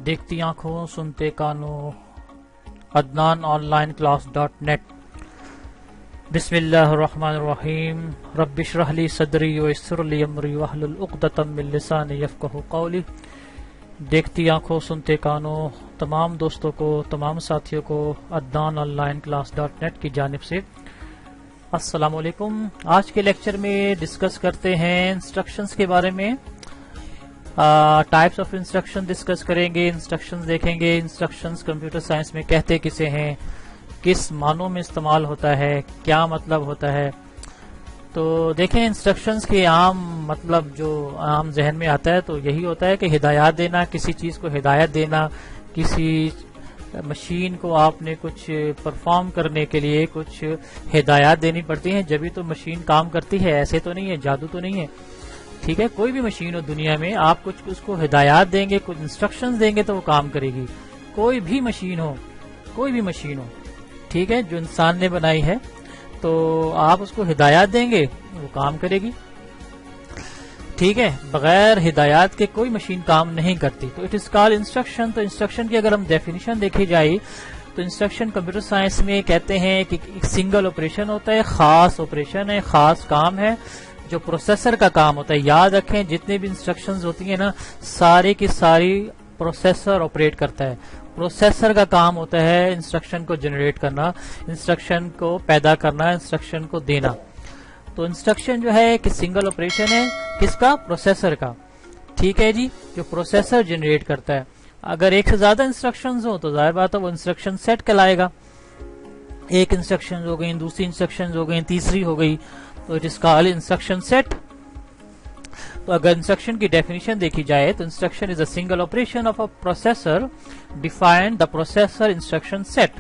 دیکھتی آنکھوں سنتے کانوں عدنان آن لائن کلاس.net بسم اللہ الرحمن الرحیم رب اشرح لی صدری ویسر لی امری واحلل عقدۃ من لسانی یفقہوا قولی۔ دیکھتی آنکھوں سنتے کانوں تمام دوستوں کو، تمام ساتھیوں کو عدنان آن لائن کلاس.net کی جانب سے السلام علیکم۔ آج کے لیکچر میں ڈسکس کرتے ہیں انسٹرکشنز کے بارے میں۔ ٹائپس آف انسٹرکشن ڈسکس کریں گے، انسٹرکشنز دیکھیں گے، انسٹرکشنز کمپیوٹر سائنس میں کہتے کسے ہیں، کس معنوں میں استعمال ہوتا ہے، کیا مطلب ہوتا ہے۔ تو دیکھیں انسٹرکشنز کے عام مطلب جو عام ذہن میں آتا ہے تو یہی ہوتا ہے کہ ہدایات دینا، کسی چیز کو ہدایت دینا، کسی مشین کو آپ نے کچھ پرفارم کرنے کے لیے کچھ ہدایات دینی پڑتی ہیں جبھی تو مشین کام کرتی ہے، ایسے تو نہیں ہے، جادو تو نہیں ہے، ٹھیک ہے۔ کوئی بھی مشین ہو دنیا میں آپ کچھ اس کو ہدایات دیں گے، کچھ انسٹرکشنز دیں گے تو وہ کام کرے گی۔ کوئی بھی مشین ہو ٹھیک ہے جو انسان نے بنائی ہے تو آپ اس کو ہدایات دیں گے وہ کام کرے گی، ٹھیک ہے۔ بغیر ہدایات کے کوئی مشین کام نہیں کرتی۔ تو اٹ از کال انسٹرکشن۔ تو انسٹرکشن کی اگر ہم ڈیفینیشن دیکھی جائے تو انسٹرکشن کمپیوٹر سائنس میں کہتے ہیں کہ ایک سنگل آپریشن ہوتا ہے، خاص آپریشن ہے، خاص کام ہے جو پروسیسر کا کام ہوتا ہے۔ یاد رکھیں جتنے بھی انسٹرکشنز ہوتی ہیں نا ساری کی ساری پروسیسر آپریٹ کرتا ہے۔ پروسیسر کا کام ہوتا ہے انسٹرکشن کو جنریٹ کرنا، انسٹرکشن کو پیدا کرنا، انسٹرکشن کو دینا۔ تو انسٹرکشن جو ہے کہ سنگل آپریشن ہے کس کا؟ پروسیسر کا، ٹھیک ہے جی، جو پروسیسر جنریٹ کرتا ہے۔ اگر ایک سے زیادہ انسٹرکشنز ہو تو ظاہر بات ہے وہ انسٹرکشن سیٹ کہلائے گا۔ ایک انسٹرکشن ہو گئی، دوسری انسٹرکشن ہو گئی، تیسری ہو گئی، تو it is called instruction set. تو اگر انسٹرکشن کی ڈیفینیشن دیکھی جائے تو instruction is a single operation of a processor define the processor instruction set,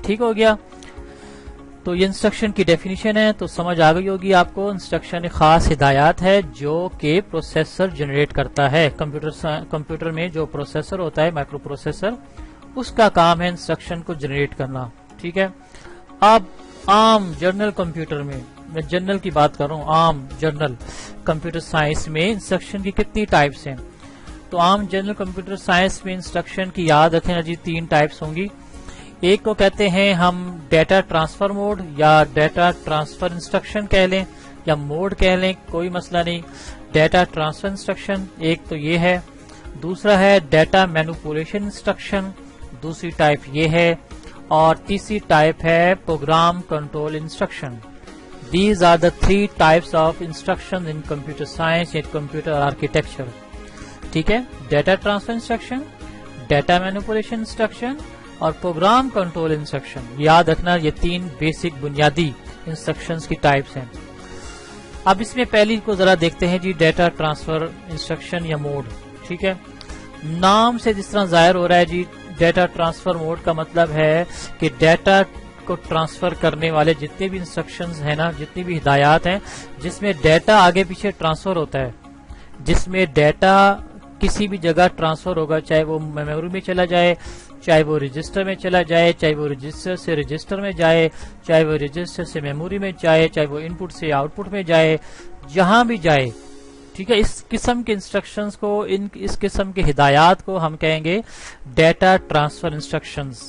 ٹھیک ہو گیا۔ تو یہ انسٹرکشن کی ڈیفینیشن ہے تو سمجھ آ گئی ہوگی آپ کو۔ انسٹرکشن ایک خاص ہدایات ہے جو کہ پروسیسر جنریٹ کرتا ہے۔ کمپیوٹر میں جو پروسیسر ہوتا ہے، مائکرو پروسیسر، اس کا کام ہے انسٹرکشن کو جنریٹ کرنا، ٹھیک ہے۔ اب عام جنرل کمپیوٹر میں جنرل کی بات کر رہا ہوں، عام جنرل کمپیوٹر سائنس میں انسٹرکشن کی کتنی ٹائپس ہیں؟ تو عام جنرل کمپیوٹر سائنس میں انسٹرکشن کی یاد رکھیں جی 3 ٹائپس ہوں گی۔ ایک کو کہتے ہیں ہم ڈیٹا ٹرانسفر موڈ یا ڈیٹا ٹرانسفر انسٹرکشن کہہ لیں یا موڈ کہہ لیں، کوئی مسئلہ نہیں۔ ڈیٹا ٹرانسفر انسٹرکشن ایک تو یہ ہے، دوسرا ہے ڈیٹا مینوپولیشن انسٹرکشن، دوسری ٹائپ یہ ہے، اور تیسری ٹائپ ہے programme control instruction. These are the 3 types of instructions in computer science and computer architecture. ٹھیک ہے، data transfer instruction, data manipulation instruction اور پروگرام کنٹرول انسٹرکشن۔ یاد رکھنا یہ 3 بیسک بنیادی انسٹرکشنز کی ٹائپس ہیں۔ اب اس میں پہلی کو ذرا دیکھتے ہیں جی، ڈیٹا ٹرانسفر انسٹرکشن یا موڈ، ٹھیک ہے۔ نام سے جس طرح ظاہر ہو رہا ہے جی ڈیٹا ٹرانسفر موڈ کا مطلب ہے کہ ڈیٹا کو ٹرانسفر کرنے والے جتنے بھی انسٹرکشنز ہیں نا، جتنی بھی ہدایات ہیں جس میں ڈیٹا آگے پیچھے ٹرانسفر ہوتا ہے، جس میں ڈیٹا کسی بھی جگہ ٹرانسفر ہوگا، چاہے وہ میموری میں چلا جائے، چاہے وہ رجسٹر میں چلا جائے، چاہے وہ رجسٹر سے رجسٹر میں جائے، چاہے وہ رجسٹر سے میموری میں جائے، چاہے وہ ان پٹ سے آؤٹ پٹ میں جائے، جہاں بھی جائے، ٹھیک ہے۔ اس قسم کے انسٹرکشنز کو، اس قسم کے ہدایات کو ہم کہیں گے ڈیٹا ٹرانسفر انسٹرکشنز،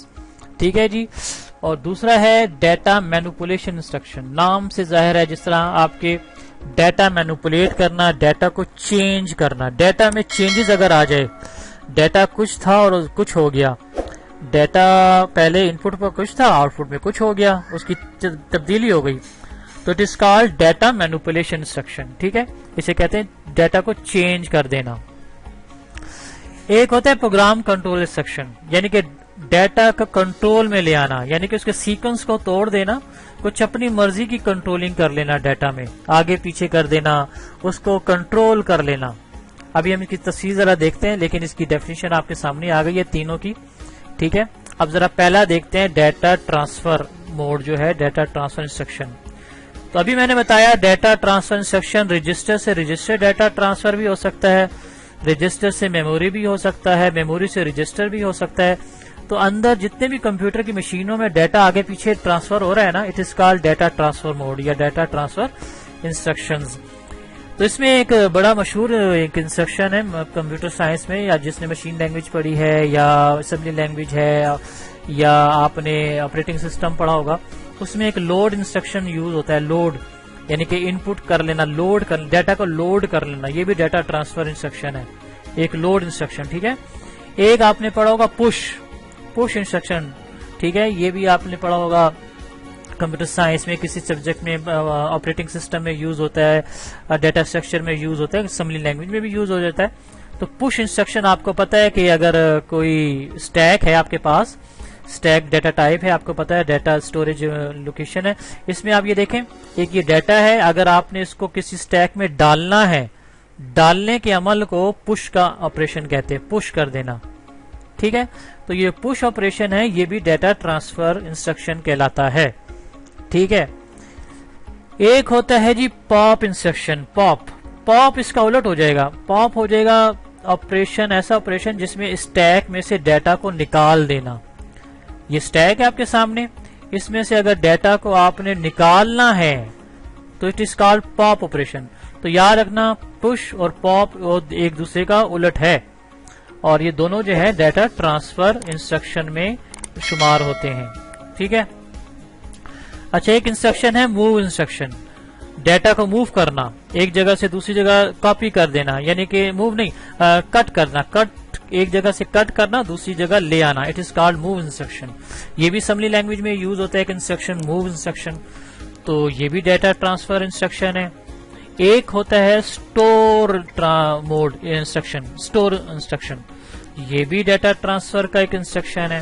ٹھیک ہے جی۔ اور دوسرا ہے ڈیٹا مینوپولیشن انسٹرکشن۔ نام سے ظاہر ہے جس طرح آپ کے ڈیٹا مینوپولیٹ کرنا، ڈیٹا کو چینج کرنا، ڈیٹا میں چینجز اگر آ جائے، ڈیٹا کچھ تھا اور کچھ ہو گیا، ڈیٹا پہلے ان پٹ پر کچھ تھا، آؤٹ پٹ میں کچھ ہو گیا، اس کی تبدیلی ہو گئی، تو it is called data manipulation instruction, ٹھیک ہے۔ اسے کہتے ہیں ڈیٹا کو چینج کر دینا۔ ایک ہوتا ہے پروگرام کنٹرول انسٹرکشن، یعنی کہ ڈیٹا کا کنٹرول میں لے آنا، یعنی کہ اس کے سیکوینس کو توڑ دینا، کچھ اپنی مرضی کی کنٹرولنگ کر لینا، ڈیٹا میں آگے پیچھے کر دینا، اس کو کنٹرول کر لینا۔ ابھی ہم اس کی تفصیل ذرا دیکھتے ہیں، لیکن اس کی ڈیفینیشن آپ کے سامنے آ گئی ہے تینوں کی، ٹھیک ہے۔ اب ذرا پہلا دیکھتے ہیں ڈیٹا ٹرانسفر موڈ جو ہے، ڈیٹا ٹرانسفر انسٹرکشن۔ تو ابھی میں نے بتایا ڈیٹا ٹرانسفر انسٹرکشن رجسٹر سے رجسٹر ڈیٹا ٹرانسفر بھی ہو سکتا ہے، رجسٹر سے میموری بھی ہو سکتا ہے، میموری سے رجسٹر بھی ہو سکتا ہے۔ تو اندر جتنے بھی کمپیوٹر کی مشینوں میں ڈیٹا آگے پیچھے ٹرانسفر ہو رہا ہے نا، it is called data transfer mode یا ڈیٹا ٹرانسفر انسٹرکشنز۔ تو اس میں ایک بڑا مشہور ایک انسٹرکشن ہے کمپیوٹر سائنس میں، یا جس نے مشین لینگویج پڑھی ہے یا اسمبلی لینگویج ہے یا آپ نے آپریٹنگ سسٹم پڑھا ہوگا، اس میں ایک لوڈ انسٹرکشن یوز ہوتا ہے. لوڈ یعنی کہ ان پٹ کر لینا، لوڈ کر ڈیٹا کو لوڈ کر لینا، یہ بھی ڈیٹا ٹرانسفر انسٹرکشن ہے، ایک لوڈ انسٹرکشن. ٹھیک ہے. ایک آپ نے پڑھا ہوگا پش انسٹرکشن. ٹھیک ہے. یہ بھی آپ نے پڑھا ہوگا کمپیوٹر سائنس میں کسی سبجیکٹ میں، آپریٹنگ سسٹم میں یوز ہوتا ہے، ڈیٹا اسٹرکچر میں یوز ہوتا ہے، اسمبلی لینگویج میں بھی یوز ہو جاتا ہے. تو پش انسٹرکشن آپ کو پتا ہے کہ اگر کوئی اسٹیک ہے آپ کے پاس، اسٹیک ڈیٹا ٹائپ ہے، آپ کو پتا ہے ڈیٹا اسٹوریج لوکیشن ہے، اس میں آپ یہ دیکھیں ایک یہ ڈیٹا ہے، اگر آپ نے اس کو کسی اسٹیک میں ڈالنا ہے، ڈالنے کے عمل کو پش کا آپریشن کہتے ہیں، پش کر دینا. ٹھیک ہے. تو یہ پش آپریشن ہے، یہ بھی ڈیٹا ٹرانسفر انسٹرکشن کہلاتا ہے. ٹھیک ہے. ایک ہوتا ہے جی پاپ انسٹرکشن. پاپ اس کا الٹ ہو جائے گا. پاپ ہو جائے گا آپریشن، ایسا آپریشن جس میں اسٹیک میں سے ڈیٹا کو نکال دینا. یہ اسٹیک ہے آپ کے سامنے، اس میں سے اگر ڈیٹا کو آپ نے نکالنا ہے تو it is called pop operation. تو یاد رکھنا پش اور پاپ ایک دوسرے کا الٹ ہے، اور یہ دونوں جو ہے ڈیٹا ٹرانسفر انسٹرکشن میں شمار ہوتے ہیں. ٹھیک ہے. اچھا، ایک انسٹرکشن ہے موو انسٹرکشن. ڈیٹا کو موو کرنا، ایک جگہ سے دوسری جگہ کاپی کر دینا، یعنی کہ موو نہیں، کٹ کرنا، ایک جگہ سے کٹ کرنا دوسری جگہ لے آنا. It is called move instruction. یہ بھی اسمبلی لینگویج میں یوز ہوتا ہے ایک انسٹرکشن موو انسٹرکشن. تو یہ بھی ڈیٹا ٹرانسفر انسٹرکشن ہے. ایک ہوتا ہے store mode instruction, store instruction. یہ بھی ڈیٹا ٹرانسفر کا ایک انسٹرکشن ہے.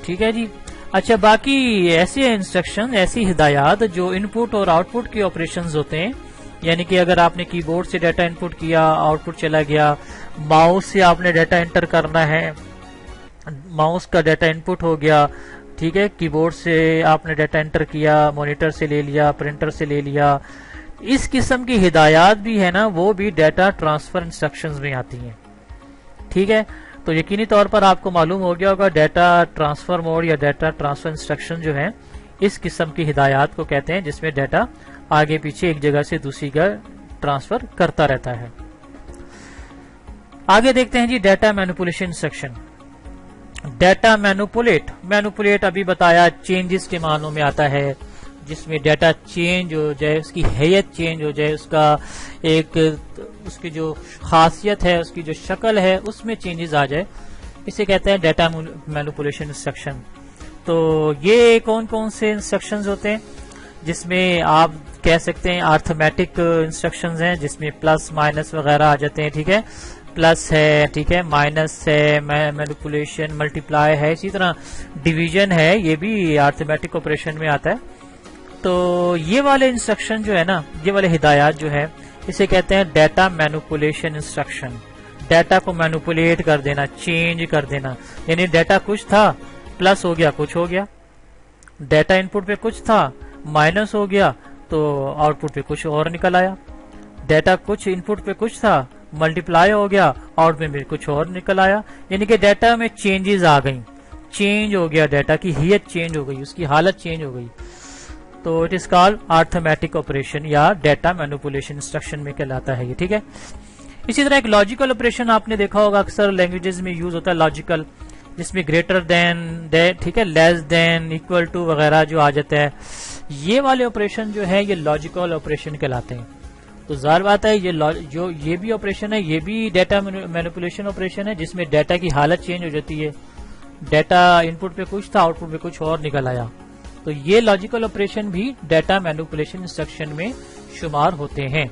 ٹھیک ہے جی. اچھا، باقی ایسے انسٹرکشن، ایسی ہدایات جو ان پٹ اور آؤٹ پٹ کے آپریشنز ہوتے ہیں، یعنی کہ اگر آپ نے کی بورڈ سے ڈیٹا ان پٹ کیا، آؤٹ پٹ چلا گیا، ماؤس سے آپ نے ڈیٹا انٹر کرنا ہے، ماؤس کا ڈیٹا ان پٹ ہو گیا. ٹھیک ہے. کی بورڈ سے آپ نے ڈیٹا انٹر کیا، مانیٹر سے لے لیا، پرنٹر سے لے لیا. اس قسم کی ہدایات بھی ہے نا، وہ بھی ڈیٹا ٹرانسفر انسٹرکشنز میں آتی ہیں. ٹھیک ہے. تو یقینی طور پر آپ کو معلوم ہو گیا ہوگا ڈیٹا ٹرانسفر موڈ یا ڈیٹا ٹرانسفر انسٹرکشن جو ہے اس قسم کی ہدایات کو کہتے ہیں، جس میں ڈیٹا آگے پیچھے ایک جگہ سے دوسری جگہ ٹرانسفر کرتا رہتا ہے. آگے دیکھتے ہیں جی data manipulation instruction. Data manipulate ابھی بتایا چینجز کے معنوں میں آتا ہے، جس میں ڈیٹا چینج ہو جائے، اس کی حیت چینج ہو جائے، اس کا ایک اس کی جو خاصیت ہے، اس کی جو شکل ہے، اس میں چینجز آ جائے، اسے کہتے ہیں ڈیٹا مینوپولیشن انسٹرکشن. تو یہ کون کون سے انسٹرکشنز ہوتے ہیں؟ جس میں آپ کہہ سکتے ہیں آرتھمیٹک انسٹرکشنز ہیں، جس میں پلس مائنس وغیرہ آ جاتے ہیں. ٹھیک ہے. پلس ہے، ٹھیک ہے، مائنس ہے، مینوپولیشن، ملٹیپلائی ہے، اسی طرح ڈویژن ہے، یہ بھی آرتھمیٹک آپریشن میں آتا ہے. تو یہ والے انسٹرکشن جو ہے نا، یہ والے ہدایات جو ہے، اسے کہتے ہیں ڈیٹا مینوپولیشن انسٹرکشن. ڈیٹا کو مینوپولیٹ کر دینا، چینج کر دینا، یعنی ڈیٹا کچھ تھا، پلس ہو گیا، کچھ ہو گیا. ڈیٹا ان پٹ پہ کچھ تھا، مائنس ہو گیا تو آؤٹ پٹ پہ کچھ اور نکل آیا. ڈیٹا کچھ ان پٹ پہ کچھ تھا، ملٹیپلائی ہو گیا، آؤٹ میں بھی کچھ اور نکل آیا. یعنی کہ ڈیٹا میں چینجز آ گئی، چینج ہو گیا، ڈیٹا کی حیت چینج ہو گئی، اس کی حالت چینج ہو گئی. تو اٹ از کالڈ آرتھمیٹک آپریشن یا ڈیٹا مینوپولیشن انسٹرکشن میں کہلاتا ہے یہ. ٹھیک ہے. اسی طرح ایک لاجیکل آپریشن آپ نے دیکھا ہوگا، اکثر لینگویجز میں یوز ہوتا ہے لاجیکل، جس میں گریٹر دین، ٹھیک ہے، لیس دین، اکول ٹو وغیرہ جو آ جاتا ہے. یہ والے آپریشن جو ہے یہ لاجیکل آپریشن کہلاتے ہیں. تو ظاہر بات ہے یہ بھی آپریشن ہے، یہ بھی ڈیٹا مینوپولیشن آپریشن ہے، جس میں ڈیٹا کی حالت چینج ہو جاتی ہے. ڈیٹا ان پٹ پہ کچھ تھا، آؤٹ پٹ پہ کچھ اور نکل آیا. تو یہ لاجیکل آپریشن بھی ڈیٹا مینوپولیشن انسٹرکشن میں شمار ہوتے ہیں.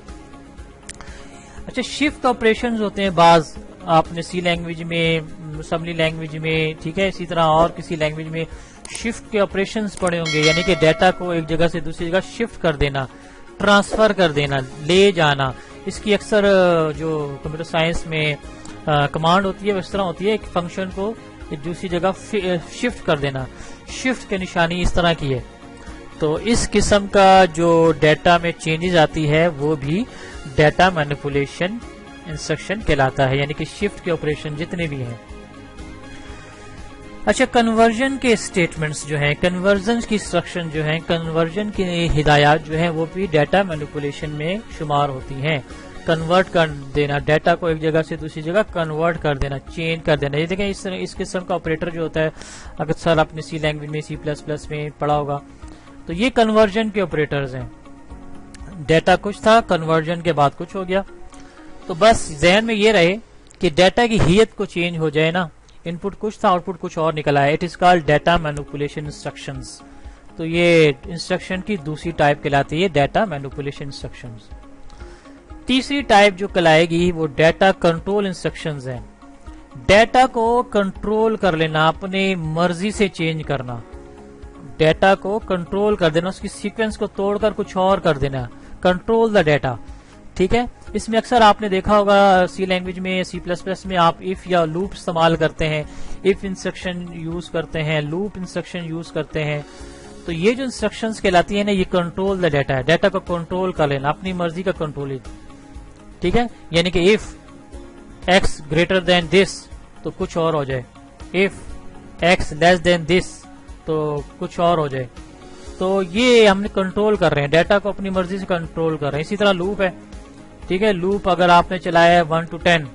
اچھا، شفٹ آپریشنز ہوتے ہیں بعض، آپ نے سی لینگویج میں، اسمبلی لینگویج میں، ٹھیک ہے، اسی طرح اور کسی لینگویج میں شفٹ کے آپریشنز پڑھے ہوں گے، یعنی کہ ڈیٹا کو ایک جگہ سے دوسری جگہ شفٹ کر دینا، ٹرانسفر کر دینا، لے جانا. اس کی اکثر جو کمپیوٹر سائنس میں کمانڈ ہوتی ہے وہ اس طرح ہوتی ہے، ایک فنکشن کو ایک دوسری جگہ شفٹ کر دینا. شفٹ کی نشانی اس طرح کی ہے. تو اس قسم کا جو ڈیٹا میں چینجز آتی ہے وہ بھی ڈیٹا مینوپولیشن انسٹرکشن کہلاتا ہے، یعنی کہ شفٹ کے آپریشن جتنے بھی ہیں. اچھا، کنورژن کے اسٹیٹمنٹس جو ہیں، کنورژن کی انسٹرکشن جو ہیں، کنورژن کی ہدایات جو ہیں وہ بھی ڈیٹا مینیپولیشن میں شمار ہوتی ہیں. کنورٹ کر دینا، ڈیٹا کو ایک جگہ سے دوسری جگہ کنورٹ کر دینا، چینج کر دینا. یہ دیکھیں اس قسم کا آپریٹر جو ہوتا ہے، اگر سر آپ نے سی لینگویج میں C++ میں پڑھا ہوگا تو یہ کنورژن کے آپریٹرز ہیں. ڈیٹا کچھ تھا، کنورژن کے بعد کچھ ہو گیا. تو بس ذہن میں یہ رہے کہ ڈیٹا کی ہیت کو چینج ہو جائے نا، ان پٹ کچھ تھا، آؤٹ پٹ کچھ اور نکل آیا. It is called data manipulation instructions. تو یہ انسٹرکشن کی دوسری ٹائپ کہلاتی ہے ڈیٹا مینیپولیشن انسٹرکشنز. تیسری ٹائپ جو کہلائے گی وہ ڈیٹا کنٹرول انسٹرکشنز ہیں. ڈیٹا کو کنٹرول کر لینا، اپنی مرضی سے چینج کرنا، ڈیٹا کو کنٹرول کر دینا، اس کی سیکوینس کو توڑ کر کچھ اور کر دینا. Control the data. ٹھیک ہے، اس میں اکثر آپ نے دیکھا ہوگا سی لینگویج میں، C++ میں آپ اف یا لوپ استعمال کرتے ہیں، اف انسٹرکشن یوز کرتے ہیں، لوپ انسٹرکشن یوز کرتے ہیں. تو یہ جو انسٹرکشنز کہلاتی ہیں نا، یہ کنٹرول دا ڈیٹا ہے، ڈیٹا کو کنٹرول کر لینا، اپنی مرضی کا کنٹرول. ٹھیک ہے، یعنی کہ اف ایکس گریٹر دین دس تو کچھ اور ہو جائے، اف ایکس لیس دین دس تو کچھ اور ہو جائے. تو یہ ہم نے کنٹرول کر رہے ہیں، ڈیٹا کو اپنی مرضی سے کنٹرول کر رہے ہیں. اسی طرح لوپ ہے. ٹھیک ہے، لوپ اگر آپ نے چلایا ہے 1 to 10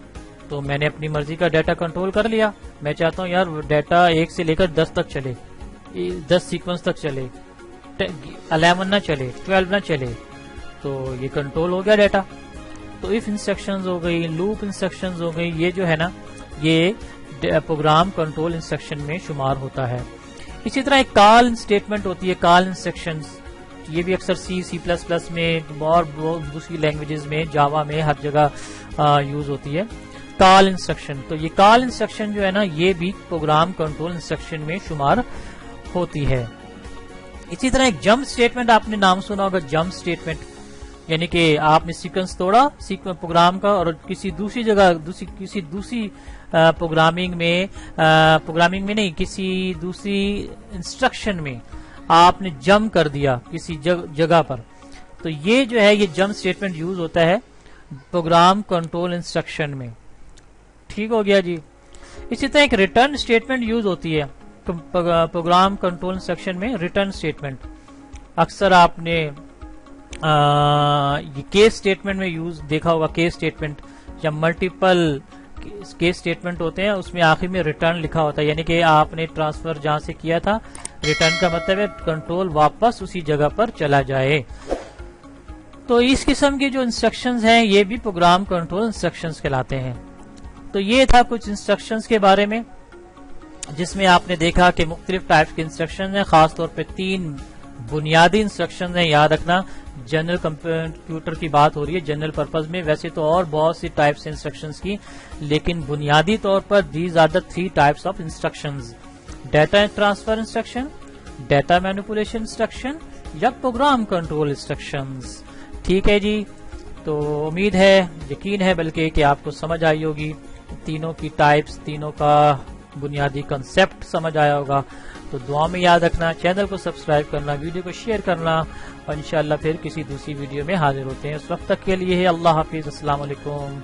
تو میں نے اپنی مرضی کا ڈیٹا کنٹرول کر لیا. میں چاہتا ہوں یار ڈیٹا 1 سے لے کر 10 تک چلے، 10 سیکوینس تک چلے، 11 نہ چلے، 12 نہ چلے. تو یہ کنٹرول ہو گیا ڈیٹا. تو اف انسٹرکشنز ہو گئی، لوپ انسٹرکشنز ہو گئی، یہ جو ہے نا یہ پروگرام کنٹرول انسٹرکشن میں شمار ہوتا ہے. اسی طرح ایک کال اسٹیٹمنٹ ہوتی ہے، کال انسٹرکشنز. یہ بھی اکثر C++ میں اور دوسری لینگویجز میں، جاوا میں ہر جگہ یوز ہوتی ہے کال انسٹرکشن. تو یہ کال انسٹرکشن جو ہے نا یہ بھی پروگرام کنٹرول انسٹرکشن میں شمار ہوتی ہے. اسی طرح ایک جمپ اسٹیٹمنٹ آپ نے نام سنا ہوگا، جمپ اسٹیٹمنٹ. یعنی کہ آپ نے سیکوینس توڑا پروگرام کا اور کسی دوسری جگہ کسی دوسری پروگرامنگ میں نہیں، کسی دوسری انسٹرکشن میں آپ نے جمپ کر دیا کسی جگہ پر. تو یہ جو ہے یہ جمپ اسٹیٹمنٹ یوز ہوتا ہے پروگرام کنٹرول انسٹرکشن میں. ٹھیک ہو گیا جی. اسی طرح ایک ریٹرن اسٹیٹمنٹ یوز ہوتی ہے پروگرام کنٹرول انسٹرکشن میں. ریٹرن اسٹیٹمنٹ اکثر آپ نے یہ کیس اسٹیٹمنٹ میں یوز دیکھا ہوگا. کیس اسٹیٹمنٹ جب ملٹیپل کیس اسٹیٹمنٹ ہوتے ہیں اس میں آخر میں ریٹرن لکھا ہوتا ہے، یعنی کہ آپ نے ٹرانسفر جہاں سے کیا تھا، ریٹرن کا مطلب ہے کنٹرول واپس اسی جگہ پر چلا جائے. تو اس قسم کی جو انسٹرکشنز ہیں یہ بھی پروگرام کنٹرول انسٹرکشنز کہلاتے ہیں. تو یہ تھا کچھ انسٹرکشنز کے بارے میں، جس میں آپ نے دیکھا کہ مختلف ٹائپس کے انسٹرکشنز ہیں. خاص طور پہ 3 بنیادی انسٹرکشنز ہیں، یاد رکھنا. جنرل کمپیوٹر کی بات ہو رہی ہے، جنرل پرپز میں. ویسے تو اور بہت سی ٹائپس انسٹرکشنز کی، لیکن بنیادی طور پر these are the 3 types of instructions: data transfer instruction, data manipulation instruction یا پروگرام کنٹرول انسٹرکشنز. ٹھیک ہے جی. تو امید ہے، یقین ہے بلکہ، کہ آپ کو سمجھ آئی ہوگی تینوں کی ٹائپس، تینوں کا بنیادی کنسپٹ سمجھ آیا ہوگا. تو دعا میں یاد رکھنا، چینل کو سبسکرائب کرنا، ویڈیو کو شیئر کرنا، اور انشاءاللہ پھر کسی دوسری ویڈیو میں حاضر ہوتے ہیں. اس وقت تک کے لیے اللہ حافظ. السلام علیکم.